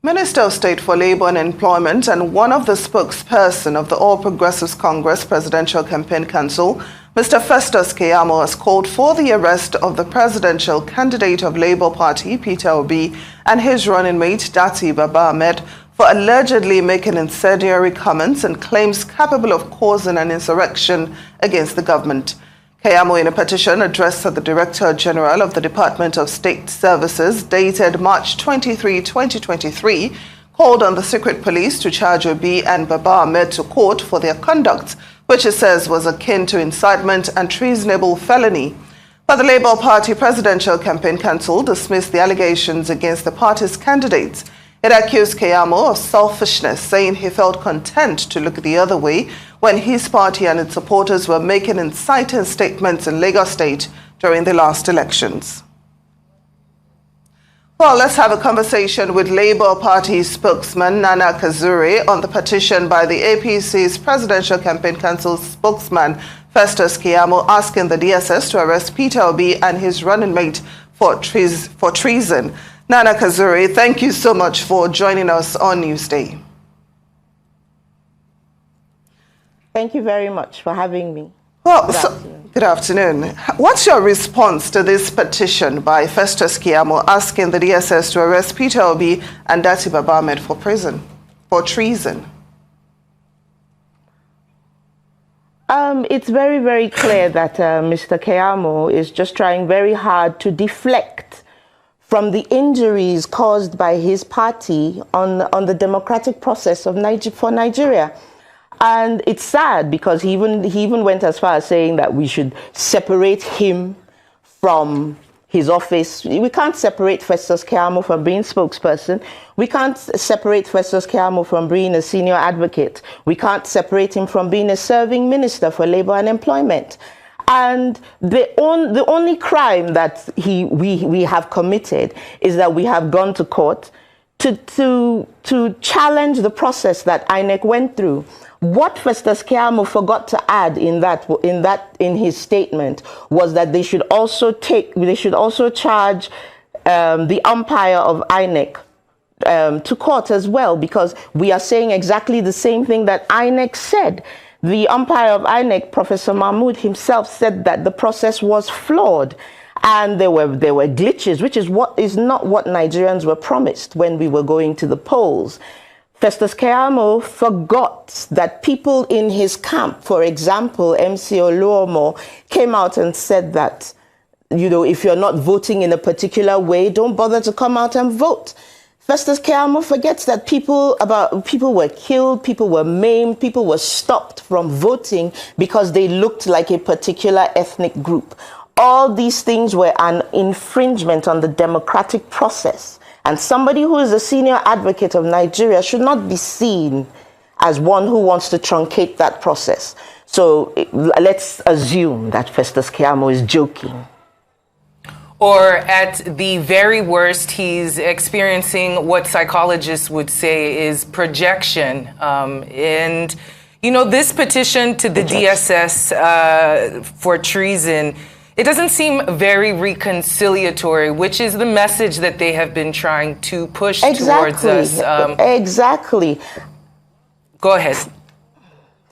Minister of State for Labour and Employment and one of the spokesperson of the All Progressives Congress Presidential Campaign Council, Mr. Festus Keyamo, has called for the arrest of the presidential candidate of Labour Party, Peter Obi, and his running mate, Dati Baba Ahmed, for allegedly making incendiary comments and claims capable of causing an insurrection against the government. Keyamo, in a petition addressed to the Director General of the Department of State Services dated March 23, 2023, called on the secret police to charge Obi and Baba Ahmed to court for their conduct, which it says was akin to incitement and treasonable felony. But the Labour Party Presidential Campaign Council dismissed the allegations against the party's candidates. It accused Keyamo of selfishness, saying he felt content to look the other way when his party and its supporters were making inciting statements in Lagos State during the last elections. Well, let's have a conversation with Labour Party spokesman Nana Kazaure on the petition by the APC's Presidential Campaign Council spokesman Festus Keyamo asking the DSS to arrest Peter Obi and his running mate for treason. Nana Kazaure, thank you so much for joining us on Newsday. Thank you very much for having me. Well, good afternoon. What's your response to this petition by Festus Keyamo asking the DSS to arrest Peter Obi and Dati Baba Ahmed for treason? It's very, very clear that Mr. Keyamo is just trying very hard to deflect from the injuries caused by his party on the democratic process of for Nigeria. And it's sad because he even went as far as saying that we should separate him from his office. We can't separate Festus Keyamo from being spokesperson. We can't separate Festus Keyamo from being a senior advocate. We can't separate him from being a serving minister for Labour and Employment. And the only crime that we have committed is that we have gone to court to challenge the process that INEC went through. What Festus Keyamo forgot to add in his statement was that they should also charge the umpire of INEC to court as well, because we are saying exactly the same thing that INEC said. The umpire of INEC, Professor Mahmood himself, said that the process was flawed and there were glitches, which is not what Nigerians were promised when we were going to the polls. Festus Keyamo forgot that people in his camp, for example, MC Oluomo, came out and said that, if you're not voting in a particular way, don't bother to come out and vote. Festus Keyamo forgets that people were killed, people were maimed, people were stopped from voting because they looked like a particular ethnic group. All these things were an infringement on the democratic process. And somebody who is a senior advocate of Nigeria should not be seen as one who wants to truncate that process. So let's assume that Festus Keyamo is joking. Or at the very worst, he's experiencing what psychologists would say is projection. And, this petition to the DSS for treason, it doesn't seem very reconciliatory, which is the message that they have been trying to push towards us. Exactly. Go ahead.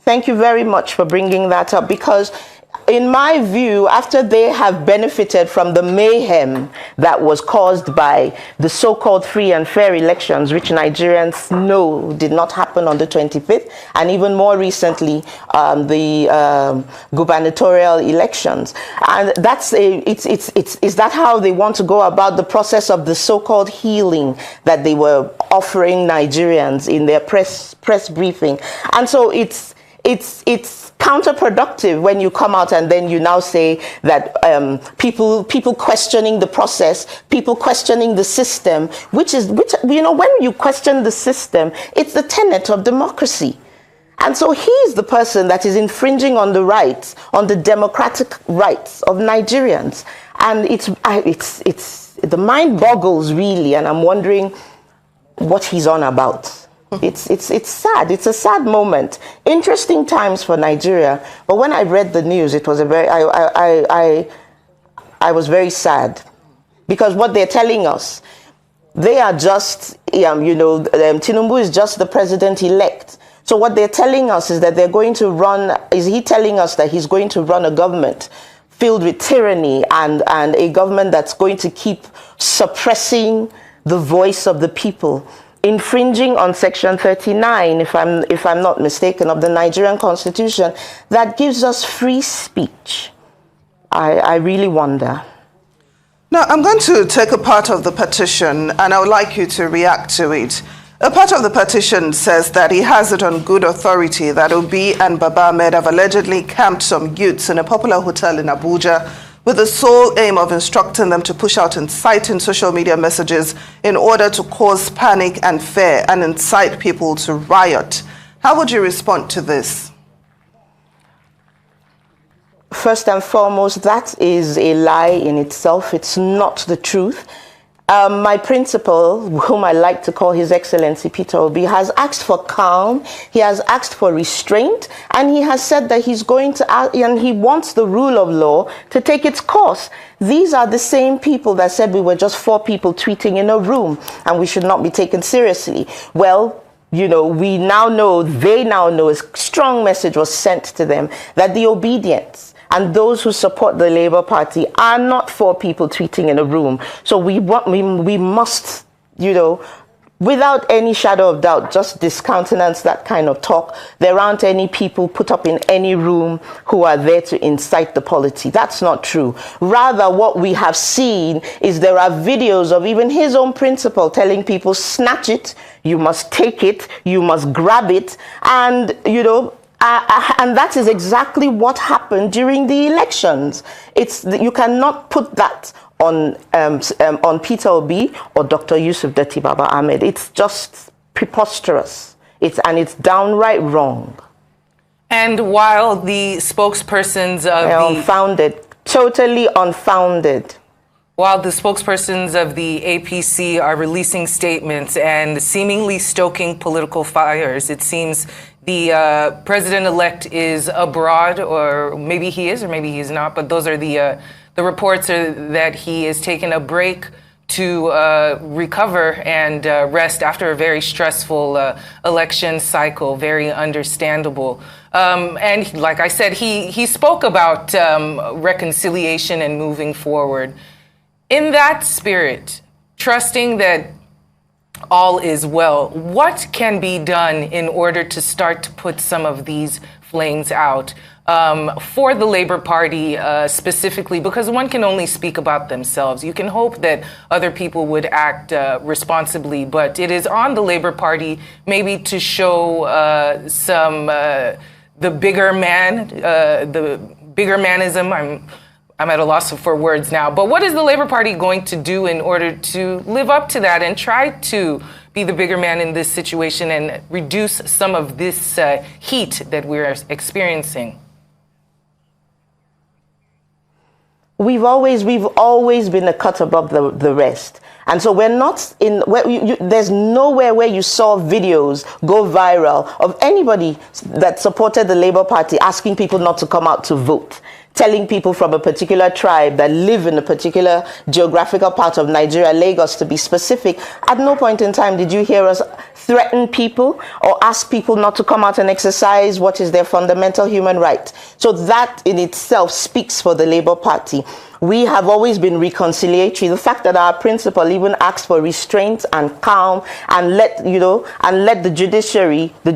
Thank you very much for bringing that up, because in my view, after they have benefited from the mayhem that was caused by the so-called free and fair elections, which Nigerians know did not happen on the 25th, and even more recently, the gubernatorial elections. And is that how they want to go about the process of the so-called healing that they were offering Nigerians in their press briefing? And so it's counterproductive when you come out and then you now say that people questioning the process, people questioning the system, which when you question the system, it's the tenet of democracy. And so he is the person that is infringing on the rights, on the democratic rights of Nigerians. And the mind boggles really, and I'm wondering what he's on about. It's sad. It's a sad moment. Interesting times for Nigeria. But when I read the news, it was I was very sad, because what they're telling us, they are just, Tinubu is just the president-elect. So what they're telling us is that they're going to run, is he telling us that he's going to run a government filled with tyranny and a government that's going to keep suppressing the voice of the people, infringing on Section 39, if I'm not mistaken, of the Nigerian Constitution that gives us free speech? I really wonder. Now, I'm going to take a part of the petition, and I would like you to react to it. A part of the petition says that he has it on good authority that Obi and Baba Ahmed have allegedly camped some youths in a popular hotel in Abuja with the sole aim of instructing them to push out inciting social media messages in order to cause panic and fear and incite people to riot. How would you respond to this? First and foremost, that is a lie in itself. It's not the truth. My principal, whom I like to call His Excellency Peter Obi, has asked for calm, he has asked for restraint, and he has said that he's going to, and he wants the rule of law to take its course. These are the same people that said we were just 4 people tweeting in a room and we should not be taken seriously. Well, we now know, they now know, a strong message was sent to them that the obedience and those who support the Labour Party are not 4 people tweeting in a room. So we must, without any shadow of doubt, just discountenance that kind of talk. There aren't any people put up in any room who are there to incite the polity. That's not true. Rather, what we have seen is there are videos of even his own principal telling people, snatch it, you must take it, you must grab it, and, and that is exactly what happened during the elections. You cannot put that on Peter Obi or Dr. Yusuf Datti Baba Ahmed. It's just preposterous. It's downright wrong. And while the spokespersons of unfounded, totally unfounded. While the spokespersons of the APC are releasing statements and seemingly stoking political fires, it seems the president-elect is abroad, or maybe he is, or maybe he's not, but those are the reports are that he is taking a break to recover and rest after a very stressful election cycle. Very understandable. And like I said, he spoke about reconciliation and moving forward. In that spirit, trusting that all is well, what can be done in order to start to put some of these flames out for the Labour Party specifically? Because one can only speak about themselves. You can hope that other people would act responsibly, but it is on the Labour Party maybe to show the bigger man, the bigger manism. I'm at a loss for words now, but what is the Labour Party going to do in order to live up to that and try to be the bigger man in this situation and reduce some of this heat that we're experiencing? We've always been a cut above the rest. And so we're not in, there's nowhere where you saw videos go viral of anybody that supported the Labour Party asking people not to come out to vote, telling people from a particular tribe that live in a particular geographical part of Nigeria, Lagos to be specific. At no point in time did you hear us threaten people or ask people not to come out and exercise what is their fundamental human right. So that in itself speaks for the Labour Party. We have always been reconciliatory. The fact that our principal even asked for restraint and calm and let the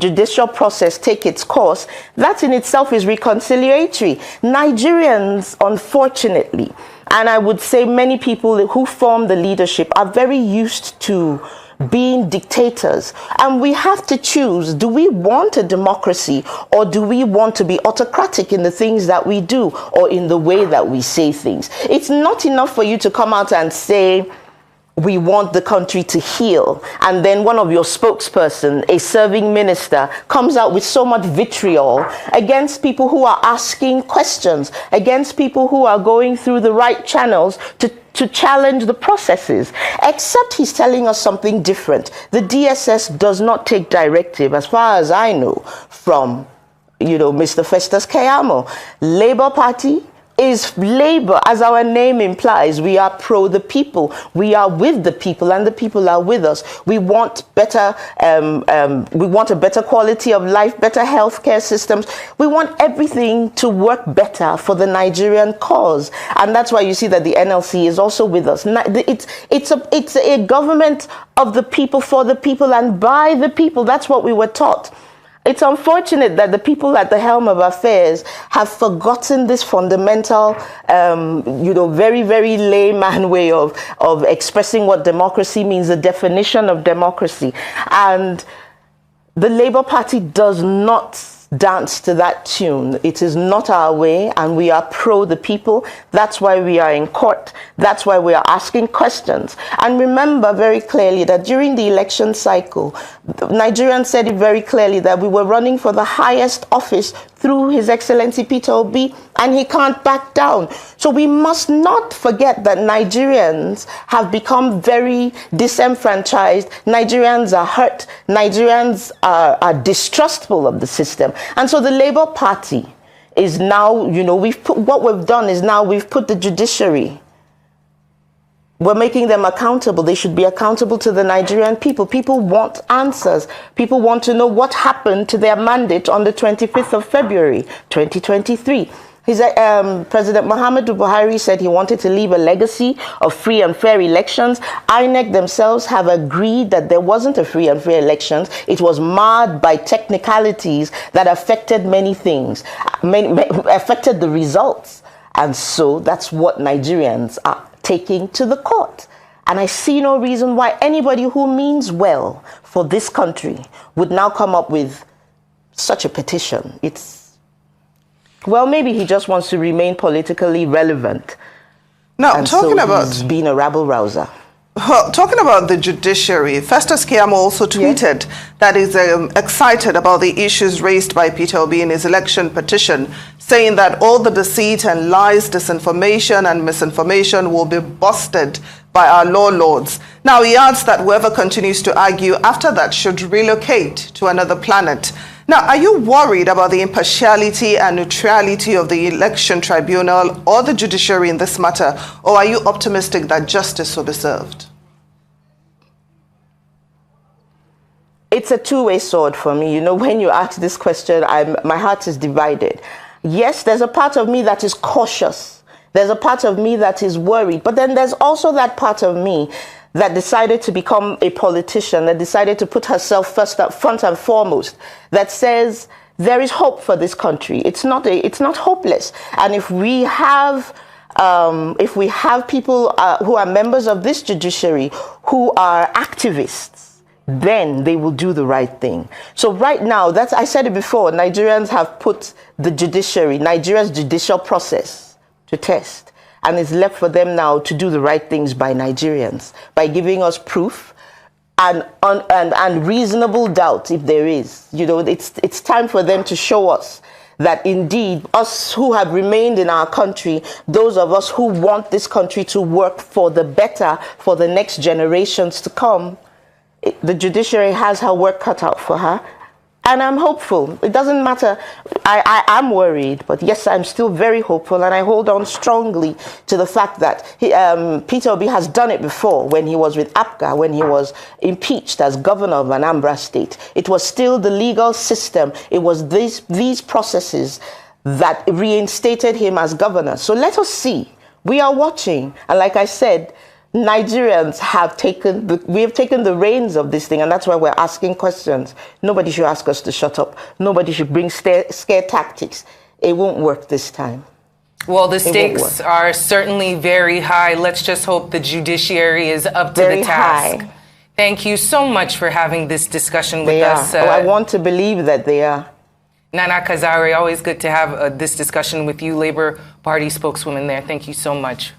judicial process take its course, that in itself is reconciliatory. Nigerians, unfortunately, and I would say many people who form the leadership are very used to being dictators, and we have to choose. Do we want a democracy, or do we want to be autocratic in the things that we do or in the way that we say things? It's not enough for you to come out and say we want the country to heal, and then one of your spokesperson, a serving minister, comes out with so much vitriol against people who are asking questions, against people who are going through the right channels to challenge the processes, except he's telling us something different. The DSS does not take directive, as far as I know, from Mr. Festus Keyamo. Labour Party is Labour. As our name implies, we are pro the people. We are with the people, and the people are with us. We want better, we want a better quality of life, better healthcare systems. We want everything to work better for the Nigerian cause, and that's why you see that the NLC is also with us. It's a government of the people, for the people, and by the people. That's what we were taught. It's unfortunate that the people at the helm of affairs have forgotten this fundamental, very, very layman way of expressing what democracy means, the definition of democracy. And the Labour Party does not dance to that tune. It is not our way, and we are pro the people. That's why we are in court. That's why we are asking questions. And remember very clearly that during the election cycle, Nigerians said it very clearly that we were running for the highest office through His Excellency Peter Obi, and he can't back down. So we must not forget that Nigerians have become very disenfranchised. Nigerians are hurt. Nigerians are distrustful of the system. And so the Labour Party is now, what we've done is now we've put the judiciary. We're making them accountable. They should be accountable to the Nigerian people. People want answers. People want to know what happened to their mandate on the 25th of February, 2023. President Muhammadu Buhari said he wanted to leave a legacy of free and fair elections. INEC themselves have agreed that there wasn't a free and fair elections. It was marred by technicalities that affected many things, affected the results. And so that's what Nigerians are taking to the court. And I see no reason why anybody who means well for this country would now come up with such a petition. Well, maybe he just wants to remain politically relevant. Now, he's being a rabble-rouser. Talking about the judiciary, Festus Keyamo also tweeted that he's excited about the issues raised by Peter Obi in his election petition, saying that all the deceit and lies, disinformation and misinformation will be busted by our law lords. Now, he adds that whoever continues to argue after that should relocate to another planet. Now, are you worried about the impartiality and neutrality of the election tribunal or the judiciary in this matter, or are you optimistic that justice will be served? It's a two-way sword for me. When you ask this question, my heart is divided. Yes, there's a part of me that is cautious. There's a part of me that is worried. But then there's also that part of me that decided to become a politician, that decided to put herself front and foremost, that says there is hope for this country. It's not hopeless. And if we have people who are members of this judiciary who are activists, then they will do the right thing. So right now, I said it before, Nigerians have put the judiciary, Nigeria's judicial process to test. And it's left for them now to do the right things by Nigerians, by giving us proof and reasonable doubt if there is. It's time for them to show us that indeed us who have remained in our country, those of us who want this country to work for the better, for the next generations to come, the judiciary has her work cut out for her. And I'm hopeful. It doesn't matter. I'm worried, but yes, I'm still very hopeful, and I hold on strongly to the fact that Peter Obi has done it before when he was with APGA, when he was impeached as governor of Anambra State. It was still the legal system. It was these processes that reinstated him as governor. So let us see. We are watching, and like I said, Nigerians have taken the reins of this thing, and that's why we're asking questions. Nobody should ask us to shut up. Nobody should bring scare tactics. It won't work this time. Well, the stakes are certainly very high. Let's just hope the judiciary is up to the task. High. Thank you so much for having this discussion with us. I want to believe that they are. Nana Kazaure, always good to have this discussion with you, Labour Party spokeswoman there. Thank you so much.